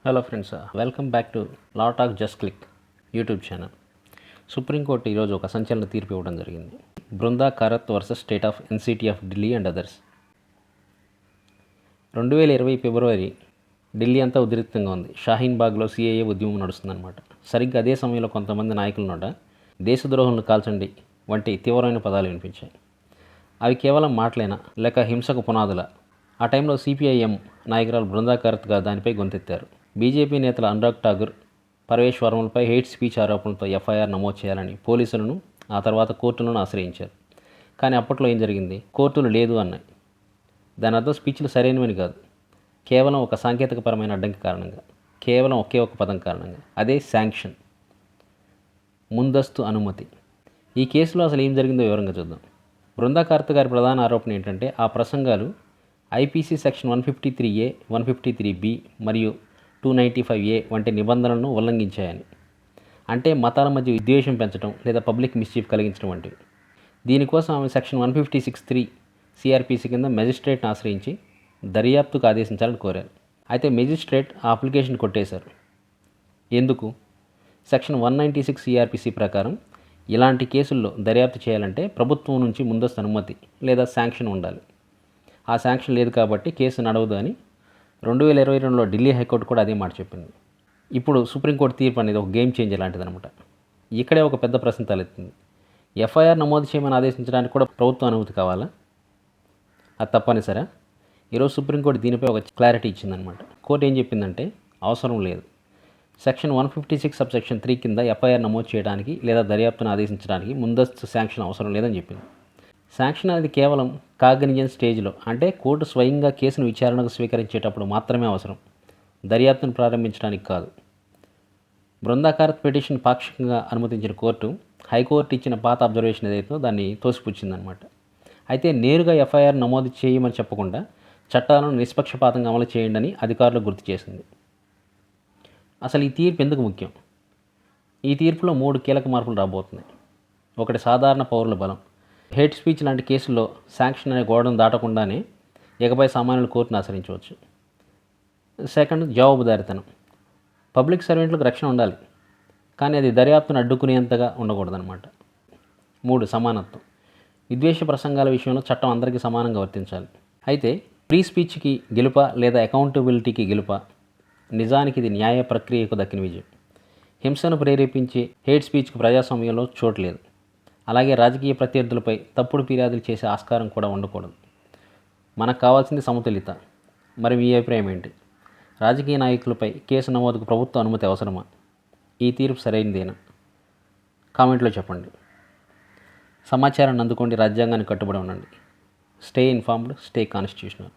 Hello friends, welcome back to law talk just click YouTube channel. Supreme court ఈరోజు ఒక సంచలన తీర్పు ఇవ్వడం జరిగింది. Brinda Karat versus state of NCT of Delhi and others. 2020 ఫిబ్రవరి ఢిల్లీ అంతా ఉద్రిక్తంగా ఉంది. షాహీన్ బాగ్లో సిఏఏ ఉద్యమం నడుస్తుందన్నమాట. సరిగ్గా అదే సమయంలో కొంతమంది నాయకుల నోట దేశద్రోహులను కాల్చండి వంటి తీవ్రమైన పదాలు వినిపించాయి. అవి కేవలం మాటలేనా లేక హింసకు పునాదుల? ఆ టైంలో సిపిఐఎం నాయకురాలు బృందా కారత్గా దానిపై గొంతెత్తారు. బీజేపీ నేతల అనురాగ్ ఠాగూర్, పరవేష్ వర్మలపై హెయిట్ స్పీచ్ ఆరోపణలతో ఎఫ్ఐఆర్ నమోదు చేయాలని పోలీసులను, ఆ తర్వాత కోర్టులను ఆశ్రయించారు. కానీ అప్పట్లో ఏం జరిగింది? కోర్టులు లేదు అన్నాయి. దాని అర్థం స్పీచ్లు సరైనవని కాదు, కేవలం ఒక సాంకేతికపరమైన అడ్డంకి కారణంగా, కేవలం ఒకే ఒక పదం కారణంగా. అదే శాంక్షన్, ముందస్తు అనుమతి. ఈ కేసులో అసలు ఏం జరిగిందో వివరంగా చూద్దాం. బృందా కారత్ గారి ప్రధాన ఆరోపణ ఏంటంటే ఆ ప్రసంగాలు ఐపీసీ సెక్షన్ 153A, 153B మరియు 295A వంటి నిబంధనలను ఉల్లంఘించాయని. అంటే మతాల మధ్య విద్వేషం పెంచడం లేదా పబ్లిక్ మిస్చీఫ్ కలిగించడం వంటివి. దీనికోసం ఆమె సెక్షన్ 156(3) సిఆర్పిసి కింద మెజిస్ట్రేట్ని ఆశ్రయించి దర్యాప్తుకు ఆదేశించాలని కోరారు. అయితే మెజిస్ట్రేట్ ఆ అప్లికేషన్ కొట్టేశారు. ఎందుకు? సెక్షన్ 196 సిఆర్పిసి ప్రకారం ఇలాంటి కేసుల్లో దర్యాప్తు చేయాలంటే ప్రభుత్వం నుంచి ముందస్తు అనుమతి లేదా శాంక్షన్ ఉండాలి. ఆ శాంక్షన్ లేదు కాబట్టి కేసు నడవదు అని 2022లో ఢిల్లీ హైకోర్టు కూడా అదే మాట చెప్పింది. ఇప్పుడు సుప్రీంకోర్టు తీర్పు అనేది ఒక గేమ్ చేంజర్ లాంటిదనమాట. ఇక్కడే ఒక పెద్ద ప్రశ్న తలెత్తింది. ఎఫ్ఐఆర్ నమోదు చేయమని ఆదేశించడానికి కూడా ప్రభుత్వం అనుమతి కావాలా? అది తప్పనిసరా? ఈరోజు సుప్రీంకోర్టు దీనిపై ఒక క్లారిటీ ఇచ్చిందనమాట. కోర్టు ఏం చెప్పిందంటే అవసరం లేదు. సెక్షన్ 156 సబ్సెక్షన్ 3 కింద ఎఫ్ఐఆర్ నమోదు చేయడానికి లేదా దర్యాప్తును ఆదేశించడానికి ముందస్తు శాంక్షన్ అవసరం లేదని చెప్పింది. శాంక్షన్ అనేది కేవలం కాగ్నిజెన్స్ స్టేజ్లో, అంటే కోర్టు స్వయంగా కేసును విచారణకు స్వీకరించేటప్పుడు మాత్రమే అవసరం, దర్యాప్తును ప్రారంభించడానికి కాదు. బృందా కారత్ పిటిషన్ పాక్షికంగా అనుమతించిన కోర్టు హైకోర్టు ఇచ్చిన పాత అబ్జర్వేషన్ ఏదైతే దాన్ని తోసిపుచ్చిందనమాట. అయితే నేరుగా ఎఫ్ఐఆర్ నమోదు చేయమని చెప్పకుండా చట్టాలను నిష్పక్షపాతంగా అమలు చేయండి అని అధికారులకు గుర్తు చేసింది. అసలు ఈ తీర్పు ఎందుకు ముఖ్యం? ఈ తీర్పులో 3 కీలక మార్పులు రాబోతున్నాయి. ఒకటి, సాధారణ పౌరుల బలం. హేట్ స్పీచ్ లాంటి కేసుల్లో శాంక్షన్ అనే గోడను దాటకుండానే ఇకపై సామాన్యులు కోర్టును ఆశ్రయించవచ్చు. సెకండ్, జవాబుదారితనం. పబ్లిక్ సర్వెంట్లకు రక్షణ ఉండాలి, కానీ అది దర్యాప్తును అడ్డుకునేంతగా ఉండకూడదన్నమాట. 3, సమానత్వం. విద్వేష ప్రసంగాల విషయంలో చట్టం అందరికీ సమానంగా వర్తించాలి. అయితే ఫ్రీ స్పీచ్కి గెలుప లేదా అకౌంటబిలిటీకి గెలుప? నిజానికి ఇది న్యాయ ప్రక్రియకు దక్కిన విజయం. హింసను ప్రేరేపించే హేట్ స్పీచ్కు ప్రజాస్వామ్యంలో చోటు లేదు. అలాగే రాజకీయ ప్రత్యర్థులపై తప్పుడు ఫిర్యాదులు చేసే ఆస్కారం కూడా ఉండకూడదు. మనకు కావాల్సింది సమతుల్యత. మరి మీ అభిప్రాయం ఏంటి? రాజకీయ నాయకులపై కేసు నమోదుకు ప్రభుత్వ అనుమతి అవసరమా? ఈ తీర్పు సరైనదేనా? కామెంట్లో చెప్పండి. సమాచారాన్ని అందుకోండి, రాజ్యాంగాన్ని కట్టుబడి ఉండండి. Stay informed, stay constitutional.